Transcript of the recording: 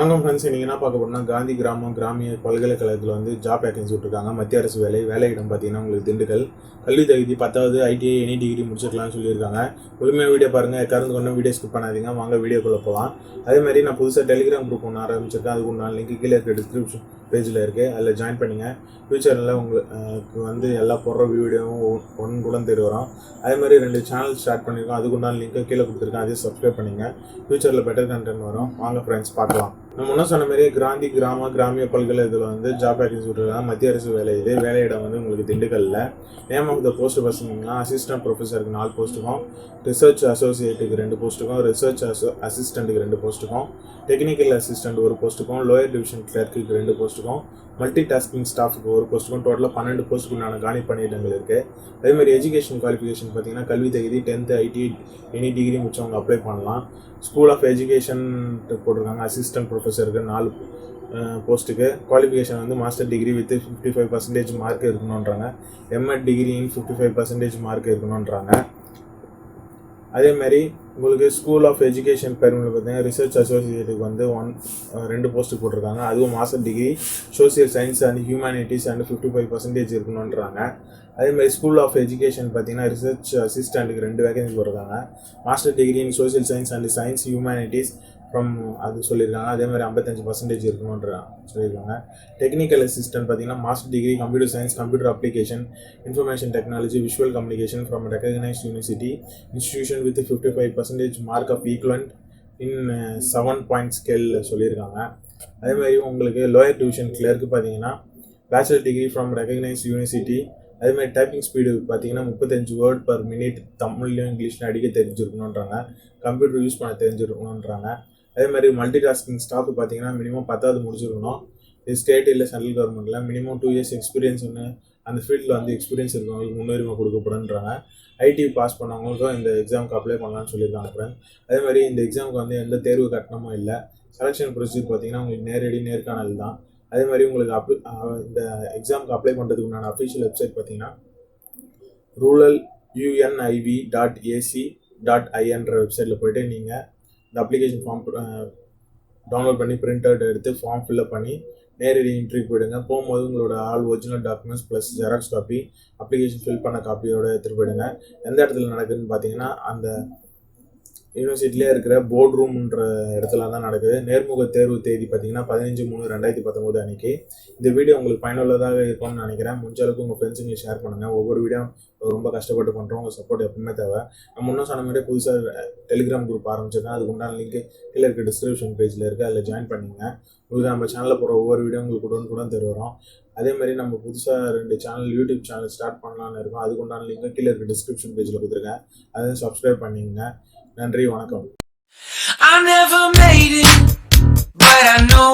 வணக்கம் ஃப்ரெண்ட்ஸ், நீங்கள் என்ன பார்க்க போனால் காந்தி கிராமிய பல்கலைக்கழகத்தில் வந்து ஜாப் வேகன்சி விட்டுருக்காங்க. மத்திய அரசு வேலையிடம் பார்த்தீங்கன்னா உங்களுக்கு திண்டுக்கல். கல்வி தகுதி 10வது ITI எனி டிகிரி முடிச்சிருக்கலாம்னு சொல்லியிருக்காங்க. முழுமையாக வீடியோ பாருங்கள், கறந்து கொண்டு வீடியோ ஸ்கிப் பண்ணாதீங்க. வாங்க வீடியோக்குள்ளே போகலாம். அதேமாதிரி நான் புதுசாக டெலிகிராம் குரூப் ஒன்று ஆரம்பிச்சிருக்கேன். அதுக்கு நான் லிங்க் கீழே இருக்க டிஸ்கிரிப்ஷன் பேஜில் இருக்குது. அதில் ஜாயின் பண்ணிங்க. ஃபியூச்சரில் உங்களுக்கு வந்து எல்லா போடுற வீடியோவும் ஒன்றுடன் தெரிய வரும். அதேமாதிரி 2 சேனல் ஸ்டார்ட் பண்ணியிருக்கோம். அதுக்குண்டான லிங்க்கை கீழே கொடுத்துருக்கேன். அதையும் சப்ஸ்கிரைப் பண்ணிங்க. ஃபியூச்சரில் பெட்டர் கண்டென்ட் வரும். வாங்க ஃப்ரெண்ட்ஸ் பார்க்கலாம். நம்ம முன்ன சொன்ன மாதிரி காந்தி கிராமிய பல்கலைக்கழகத்தில் வந்து ஜாப் வேகன்சி விட்டுருக்காங்க. மத்திய அரசு வேலையிடம் வந்து உங்களுக்கு திண்டுக்கல்ல. நேம் ஆஃப் த போஸ்ட் பார்த்தீங்கன்னா அசிஸ்டன்ட் ப்ரொஃபஸருக்கு 4 போஸ்ட்டுக்கும், ரிசர்ச் அசோசியேட்டுக்கு 2 போஸ்ட்டுக்கும், ரிசர்ச் அசிஸ்டண்ட்டுக்கு 2 போஸ்ட்டுக்கும், டெக்னிக்கல் அசிஸ்டண்ட் 1 போஸ்ட்டுக்கும், லோயர் டிவிஷன் கிளர்க்குக்கு 2 போஸ்ட்டுக்கும், மல்டி டாஸ்கிங் ஸ்டாஃபுக்கு 1 போஸ்ட்டுக்கும், டோட்டலாக 12 போஸ்ட்டுக்குண்டான காலி பணியிடங்கள் இருக்குது. அதேமாதிரி எஜுகேஷன் குவாலிஃபிகேஷன் பார்த்தீங்கன்னா கல்வி தகுதி 10th ITI எனி டிகிரி முடிச்சவங்க அப்ளை பண்ணலாம். ஸ்கூல் ஆஃப் எஜுகேஷன் போட்டிருக்காங்க. அசிஸ்டன்ட் ப்ரொஃபஸருக்கு 4 போஸ்ட்டுக்கு. குவாலிஃபிகேஷன் வந்து மாஸ்டர் டிகிரி வித் 55% மார்க் இருக்கணுன்றாங்க. எம்எட் டிகிரி இன் 55% மார்க் இருக்கணுன்றாங்க. அதேமாதிரி உங்களுக்கு ஸ்கூல் ஆஃப் எஜுகேஷன் பெர்மில் பார்த்தீங்கன்னா ரிசர்ச் அசோசியேட்டுக்கு வந்து 2 போஸ்ட்டு போட்டிருக்காங்க. அதுவும் master degree social science and humanities and 55% இருக்கணுன்றாங்க. அதேமாதிரி ஸ்கூல் ஆஃப் எஜுகேஷன் பார்த்தீங்கன்னா ரிசர்ச் அசிஸ்டண்ட்டுக்கு 2 வேகன்சி போட்டிருக்காங்க. Master degree in social science and science humanities அது சொல்லியிருக்காங்க. அதேமாதிரி 55% இருக்கணுன்ற சொல்லியிருக்காங்க. டெக்னிக்கல் அசிஸ்டன்ட் பார்த்தீங்கன்னா master degree computer science, computer application, information technology, visual communication from recognised university institution with 55% mark of equivalent in 7 point scale சொல்லியிருக்காங்க. அதேமாதிரி உங்களுக்கு lower division clerk பார்த்தீங்கன்னா bachelor degree from recognised university. அதேமாதிரி typing speed பார்த்தீங்கன்னா 35 word per minute தமிழ்லையும் இங்கிலீஷ்லையும் அடிக்க தெரிஞ்சிருக்கணுன்றாங்க. Computer use பண்ண தெரிஞ்சிருக்கணுன்றாங்க. அதேமாதிரி மல்டி டாஸ்கிங் ஸ்டாஃப் பார்த்தீங்கன்னா மினிமம் 10வது முடிச்சிருக்கணும். இது ஸ்டேட் இல்லை சென்ட்ரல் கவர்மெண்ட்டில். மினிமம் 2 இயர்ஸ் எக்ஸ்பீரியன்ஸ் ஒன்று அந்த ஃபீல்டில் வந்து எக்ஸ்பீரியன்ஸ் இருக்கவங்களுக்கு முன்னுரிமை கொடுக்கப்படுன்றாங்க. ITI பாஸ் பண்ணவங்களுக்கும் இந்த எக்ஸாமுக்கு அப்ளை பண்ணலாம்னு சொல்லியிருக்காங்க ஃப்ரெண்ட். அதேமாதிரி இந்த எக்ஸாமுக்கு வந்து எந்த தேர்வு கட்டணமும் இல்லை. செலெக்ஷன் ப்ரொசீஜர் பார்த்தீங்கன்னா உங்களுக்கு நேர்காணல் தான். அதே மாதிரி உங்களுக்கு இந்த எக்ஸாமுக்கு அப்ளை பண்ணுறதுக்கு உண்டான அஃபிஷியல் வெப்சைட் பார்த்தீங்கன்னா ruraluniv.ac.in வெப்சைட்டில் போய்ட்டு நீங்கள் இந்த அப்ளிகேஷன் ஃபார்ம் டவுன்லோட் பண்ணி பிரிண்ட் அவுட் எடுத்து ஃபார்ம் ஃபில்அப் பண்ணி நேரடி இன்டர்வியூ போயிடுங்க. போகும்போது உங்களோட all original documents plus xerox copy, application fill பண்ண காப்பியோட எடுத்துகிட்டு போயிடுங்க. எந்த இடத்துல நடக்குதுன்னு பார்த்தீங்கன்னா அந்த யூனிவர்சிட்டிலே இருக்கிற போர்ட் ரூம்ன்ற இடத்துல தான் நடக்குது. நேர்முக தேர்வு தேதி பார்த்தீங்கன்னா 15/3/2019 அன்றைக்கி. இந்த வீடியோ உங்களுக்கு பயனுள்ளதாக இருக்கும்னு நினைக்கிறேன். முடிஞ்ச அளவுக்கு உங்கள் ஃப்ரெண்ட்ஸுங்க ஷேர் பண்ணுங்கள். ஒவ்வொரு வீடியோ ரொம்ப கஷ்டப்பட்டு பண்ணுறோம். உங்கள் சப்போர்ட் எப்பவுமே தேவை. நான் முன்னே சொன்ன மாதிரி புதுசாக டெலிகிராம் குரூப் ஆரம்பிச்சிருக்கேன். அதுக்கு உண்டான லிங்க் கீழே இருக்க டிஸ்கிரிப்ஷன் பேஜில் இருக்குது. அதில் ஜாயின் பண்ணிங்க. உங்களுக்கு நம்ம சேனலில் போகிற ஒவ்வொரு வீடியோ உங்களுக்கு உடனுக்குடன் தெரிய வரும். அதேமாதிரி நம்ம புதுசாக 2 சேனல் யூடியூப் சேனல் ஸ்டார்ட் பண்ணலான்னு இருக்கோம். அதுக்கு உண்டான லிங்க் கீழே இருக்க டிஸ்கிரிப்ஷன் பேஜில் கொடுத்துருக்கேன். அதையும் சப்ஸ்கிரைப் பண்ணிங்க. நன்றி, வணக்கம். I never made it, but I know